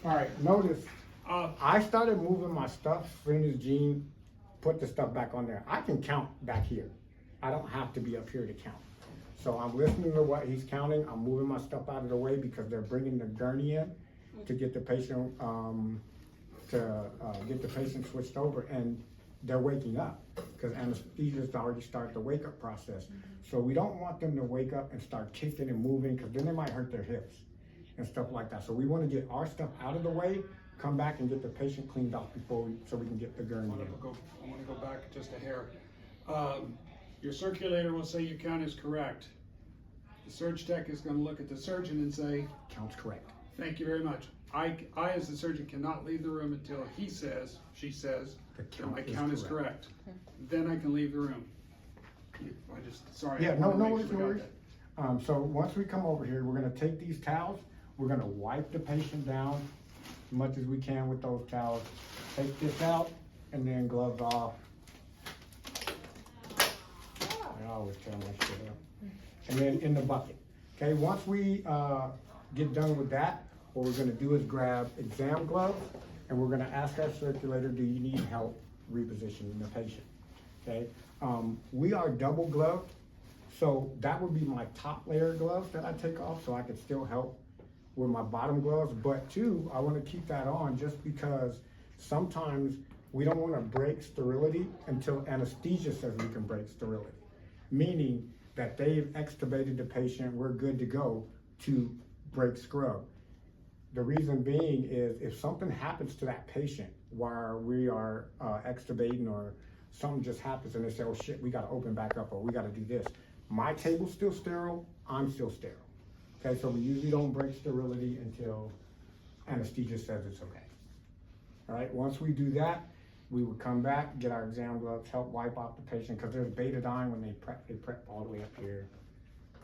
All right, notice Uh, I started moving my stuff as soon as Gene put the stuff back on there. I can count back here. I don't have to be up here to count. So I'm listening to what he's counting. I'm moving my stuff out of the way because they're bringing the gurney in to get the patient switched over, and they're waking up because anesthesia's already started the wake up process. So we don't want them to wake up and start kicking and moving because then they might hurt their hips and stuff like that. So we want to get our stuff out of the way, come back and get the patient cleaned off so we can get the gurney I in. want to go back just a hair. Your circulator will say your count is correct. The surge tech is going to look at the surgeon and say, Count's correct. thank you very much. I as the surgeon cannot leave the room until he says, she says, The that my count is count is correct. Then I can leave the room. Sorry. Yeah, I no wanted to make worries, sure no we got worries. that. So once we come over here, we're gonna take these towels, we're gonna wipe the patient down as much as we can with those towels. Take this out and then gloves off. I always tear my shit up. And then in the bucket. Okay, once we get done with that, what we're gonna do is grab exam gloves and we're gonna ask our circulator, do you need help repositioning the patient? Okay, we are double gloved, so that would be my top layer gloves that I take off so I can still help with my bottom gloves. But two, I want to keep that on just because sometimes we don't want to break sterility until anesthesia says we can break sterility, meaning that they've extubated the patient, we're good to go to break scrub. The reason being is if something happens to that patient while we are extubating or something just happens and they say, oh shit, we gotta open back up or we gotta do this. My table's still sterile, I'm still sterile. Okay, so we usually don't break sterility until anesthesia says it's okay. All right, once we do that, we would come back, get our exam gloves, help wipe off the patient, because there's betadine when they prep all the way up here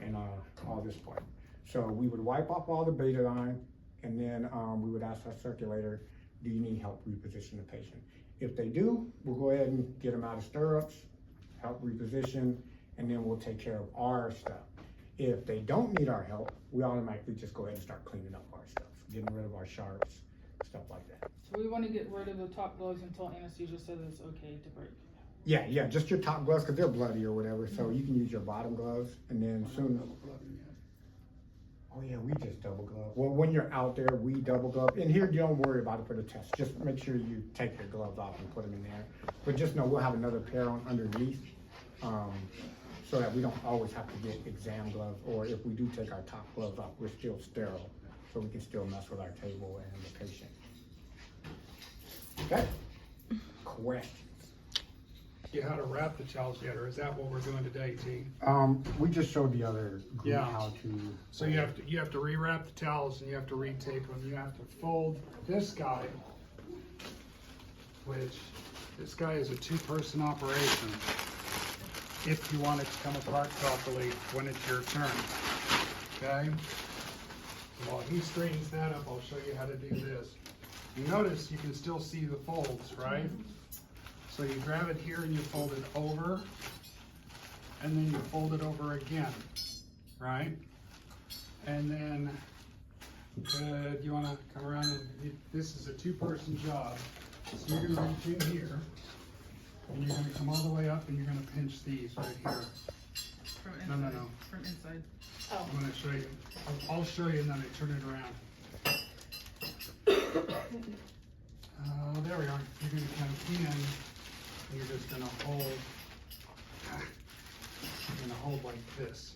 and all this part. So we would wipe off all the betadine, and then we would ask our circulator, do you need help reposition the patient? If they do, we'll go ahead and get them out of stirrups, help reposition, and then we'll take care of our stuff. If they don't need our help, we automatically just go ahead and start cleaning up our stuff, getting rid of our sharps, stuff like that. So we want to get rid of the top gloves until anesthesia says it's okay to break. Yeah, just your top gloves, because they're bloody or whatever, so you can use your bottom gloves, and then soon. Oh yeah, we just double glove. Well, when you're out there, we double glove. In here, you don't worry about it for the test. Just make sure you take your gloves off and put them in there. But just know we'll have another pair on underneath, so that we don't always have to get exam gloves. Or if we do take our top gloves off, we're still sterile, so we can still mess with our table and the patient. Okay? Questions? you how to wrap the towels yet, or is that what we're doing today, T? We just showed the other group Yeah. how to. So you have to re-wrap the towels and you have to retape them. You have to fold this guy, which this guy is a two-person operation. If you want it to come apart properly when it's your turn, okay? So while he straightens that up, I'll show you how to do this. You notice you can still see the folds, right? So you grab it here and you fold it over, and then you fold it over again, right? And then, you wanna come around and, this is a two-person job. So you're gonna reach in here, and you're gonna come all the way up and you're gonna pinch these right here. From No, inside. no, no. From inside. I'm gonna show you. I'll show you and then I turn it around. There we are. You're gonna come in and you're just gonna hold. You're gonna hold like this.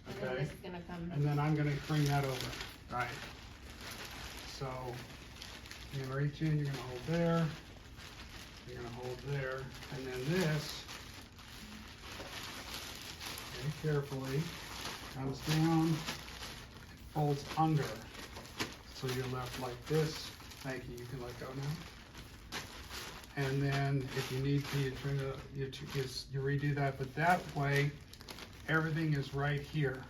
And then Okay? this is gonna come. And then I'm gonna bring that over. Right. So you're gonna reach in, you're gonna hold there. You're gonna hold there. And then this, very carefully, comes down, folds under. So you're left like this. Thank you, you can let go now. And then if you need to, you turn it, you redo that, but that way, everything is right here.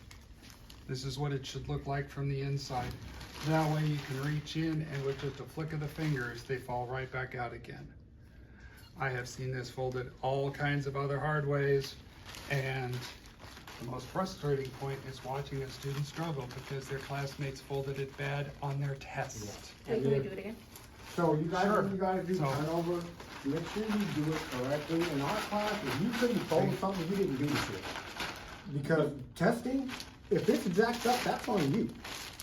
This is what it should look like from the inside. That way you can reach in and with just a flick of the fingers, they fall right back out again. I have seen this folded all kinds of other hard ways, and the most frustrating point is watching a student struggle because their classmates folded it bad on their test. Wait, can we do it again? So you guys, Sure. when you guys do So- turnover, make sure you do it correctly. In our class, if you couldn't fold something, you didn't do shit. Because testing, if it's jacked up, that's on you.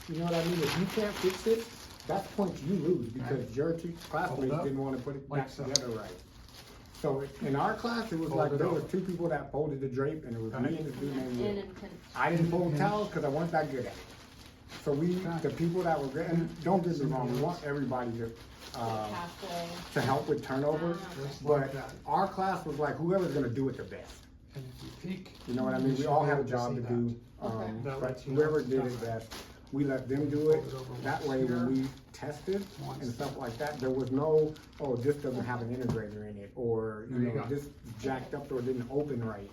You know what I mean? If you can't fix it, that's points you lose because your two classmates up, didn't want to put it like back so. together right. So in our class, it was Fold like it there were over. two people that folded the drape, and it was me and this dude named In Will. and pinch. I didn't fold towels because I wasn't that good at it. So the people that were good, and don't get me wrong, we want everybody Halfway. to help with turnover, Just like but that. our class was like whoever's gonna do it the best. And if you peek, You know what I mean? You We should all be have a able to job see to that. do, Okay. That but lets you whoever know did it's it done. best, we let them do it. Fold it over That once way, when here, we tested once and stuff like that, there was no, oh, this doesn't have an integrator in it, or, you There you know, go. this jacked up or didn't open right.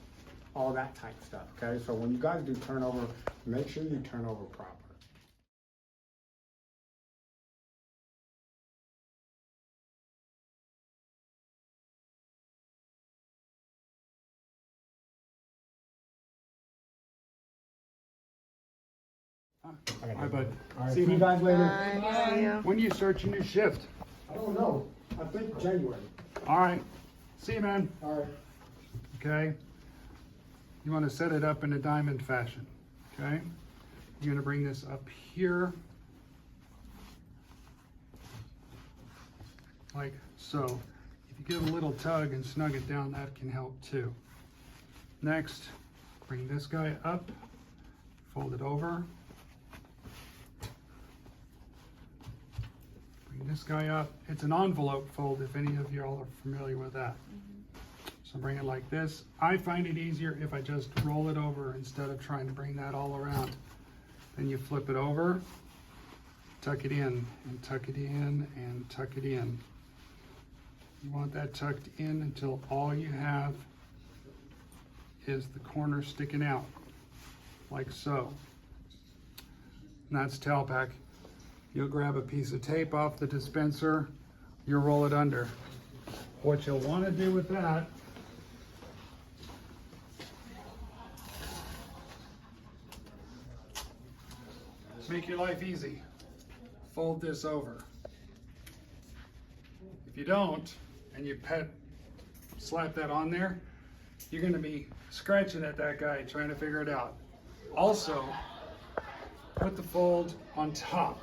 All that type stuff, okay? So when you guys do turnover, make sure you turn over proper. Hi, bud. All right, See see you, you man. guys later. Bye. See you. When do you start your new shift? I don't know, I think January. All right. See you, man. All right. Okay? You want to set it up in a diamond fashion, okay? You're going to bring this up here, like so. If you give a little tug and snug it down, that can help too. Next, bring this guy up, fold it over. Bring this guy up. It's an envelope fold if any of y'all are familiar with that. So bring it like this. I find it easier if I just roll it over instead of trying to bring that all around. Then you flip it over, tuck it in, and tuck it in, and tuck it in. You want that tucked in until all you have is the corner sticking out, like so. And that's Telpac. You'll grab a piece of tape off the dispenser, you'll roll it under. What you'll want to do with that make your life easy. Fold this over. If you don't, and you slap that on there, you're gonna be scratching at that guy trying to figure it out. Also, put the fold on top,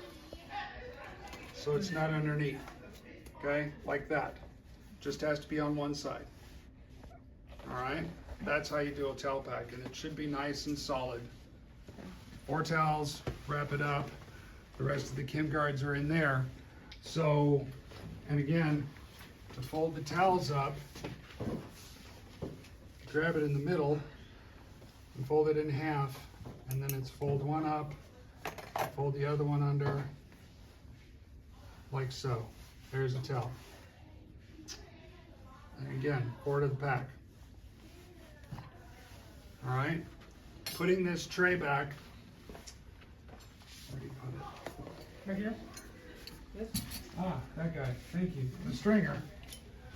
so it's not underneath, okay? Like that. Just has to be on one side. All right? That's how you do a Telpac, and it should be nice and solid. 4 towels, wrap it up. The rest of the Kim guards are in there. So, and again, to fold the towels up, grab it in the middle and fold it in half, and then it's fold one up, fold the other one under, like so. There's a tail. And again, quarter the pack. All right, putting this tray back. Where do you put it? Right here? Yes? Ah, that guy, thank you. The stringer.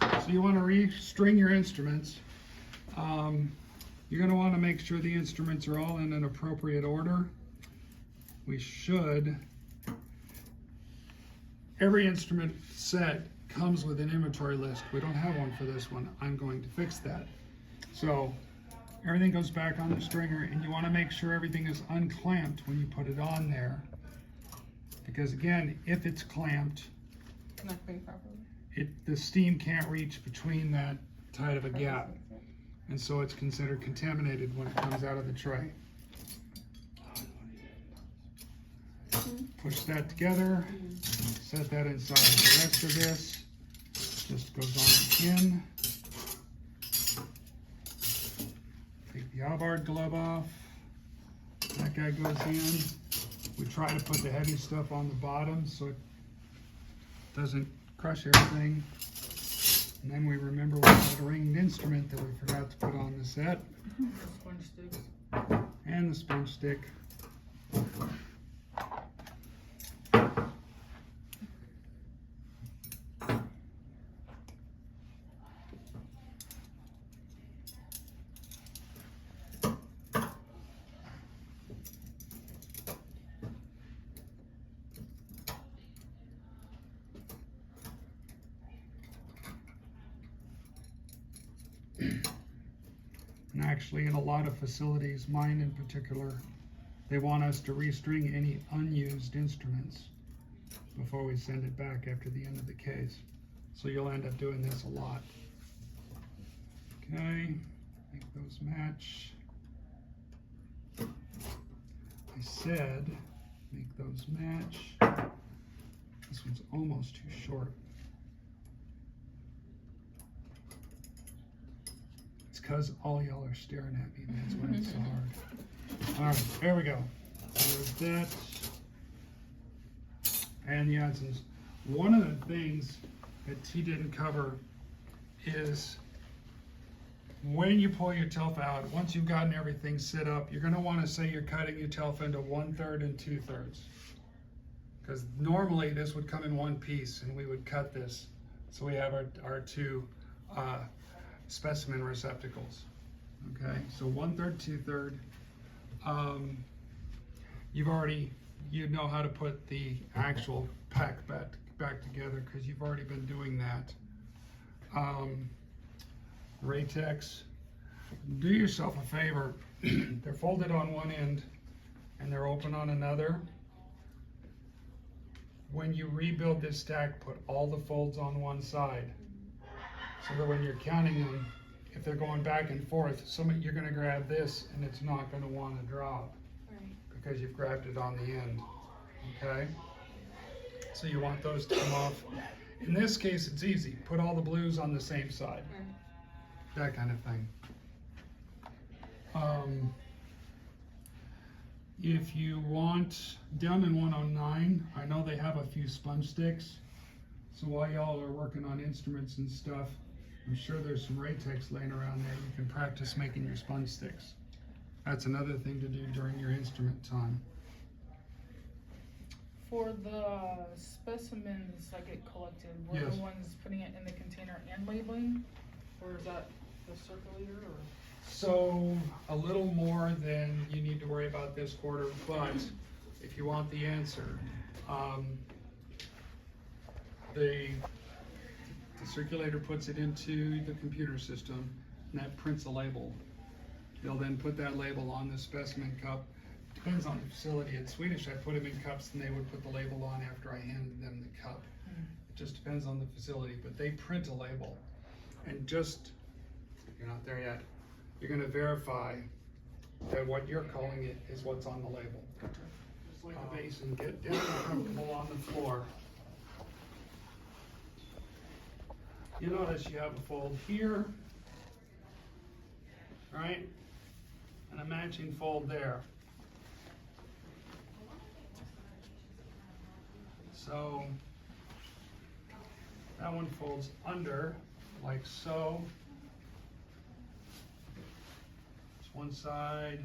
So you want to restring your instruments. You're going to want to make sure the instruments are all in an appropriate order. We should. Every instrument set comes with an inventory list. We don't have one for this one. I'm going to fix that. So everything goes back on the stringer, and you want to make sure everything is unclamped when you put it on there. Because again, if it's clamped, Not quite properly. the steam can't reach between that tight of a gap. And so it's considered contaminated when it comes out of the tray. Push that together, set that inside. The rest of this just goes on the pin. Take the auvard glove off. That guy goes in. We try to put the heavy stuff on the bottom so it doesn't crush everything. And then we remember we had a ringed instrument that we forgot to put on the set. Sponge sticks. And the sponge stick. And actually, in a lot of facilities, mine in particular, they want us to restring any unused instruments before we send it back after the end of the case. So you'll end up doing this a lot. Okay, make those match. I said, make those match. This one's almost too short. Because all y'all are staring at me, that's why it's so hard. All right, there we go. There's that. And the Johnsons. One of the things that T didn't cover is when you pull your telfa out, once you've gotten everything set up, you're gonna wanna say you're cutting your telfa into 1/3 and 2/3. Because normally this would come in one piece and we would cut this. So we have our two specimen receptacles. Okay, so 1/3, 2/3. You know how to put the actual pack back together because you've already been doing that. Raytecs, do yourself a favor. They're folded on one end and they're open on another. When you rebuild this stack, put all the folds on one side. So that when you're counting them, if they're going back and forth, you're gonna grab this and it's not gonna wanna drop. Right. Because you've grabbed it on the end, okay? So you want those to come off. In this case, it's easy. Put all the blues on the same side. That kind of thing. If you want, down in 109, I know they have a few sponge sticks. So while y'all are working on instruments and stuff, I'm sure there's some raytecs laying around there. You can practice making your sponge sticks. That's another thing to do during your instrument time. For the specimens that get collected, were Yes. the ones putting it in the container and labeling? Or is that the circulator or? So a little more than you need to worry about this quarter, but if you want the answer, the circulator puts it into the computer system and that prints a label. They'll then put that label on the specimen cup. Depends on the facility. In Swedish, I put them in cups and they would put the label on after I handed them the cup. It just depends on the facility, but they print a label. And just, you're not there yet, you're gonna verify that what you're calling it is what's on the label. Just like a basin, get down and comfortable on the floor. You notice you have a fold here right? And a matching fold there. So that one folds under like so. It's one side.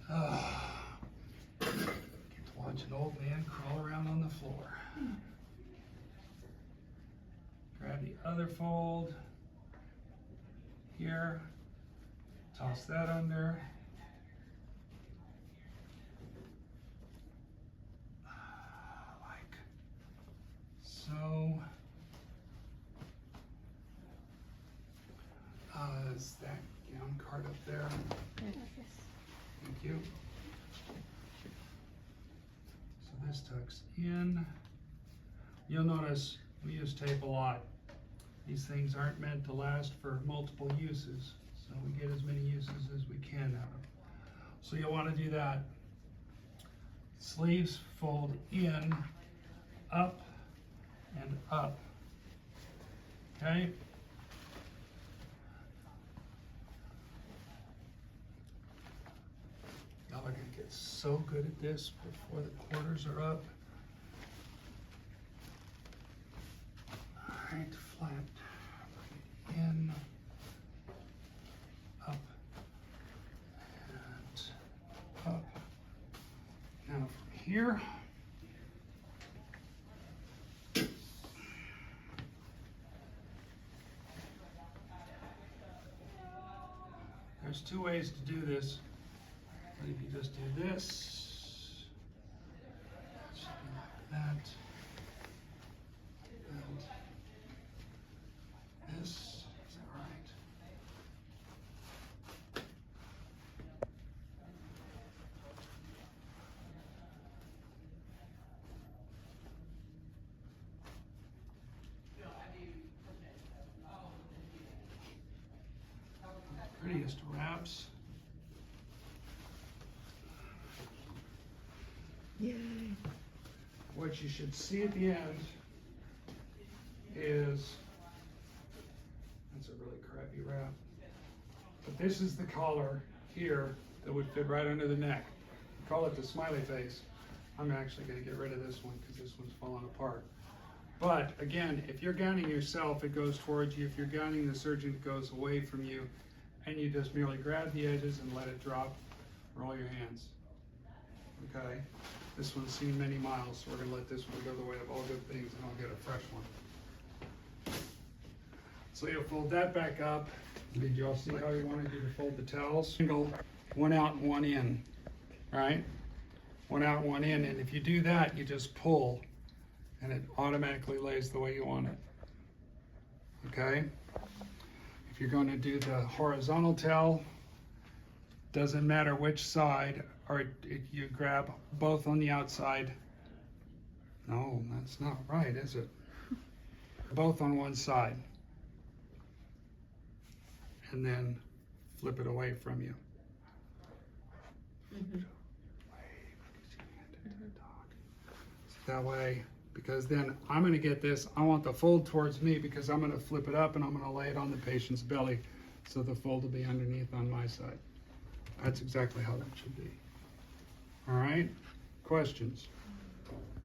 Get to watch an old man crawl around on the floor. Grab the other fold here, toss that under. Like so. Is that gown card up there? Thank you. So this tucks in. You'll notice we use tape a lot. These things aren't meant to last for multiple uses, so we get as many uses as we can out of them. So you'll want to do that. Sleeves fold in, up, and up. Okay? Y'all are gonna get so good at this before the quarters are up. All right, flat, in, up, and up. Now from here, there's two ways to do this. If you just do this, it should be like that, and this, is that right? Prettiest wraps. Yay. What you should see at the end is, that's a really crappy wrap, but this is the collar here that would fit right under the neck. Call it the smiley face. I'm actually going to get rid of this one because this one's falling apart. But again, if you're gowning yourself, it goes towards you. If you're gowning the surgeon, it goes away from you, and you just merely grab the edges and let it drop. Roll your hands. Okay? This one's seen many miles, so we're going to let this one go the way of all good things, and I'll get a fresh one. So you'll fold that back up. Did you all see how you wanted you to fold the towels? Single, one out and one in, right? One out and one in, and if you do that, you just pull, and it automatically lays the way you want it. Okay? If you're going to do the horizontal towel, doesn't matter which side, or you grab both on the outside. No, that's not right, is it? Both on one side. And then flip it away from you. That way, because then I'm going to get this, I want the fold towards me because I'm going to flip it up and I'm going to lay it on the patient's belly so the fold will be underneath on my side. That's exactly how that should be. All right, questions?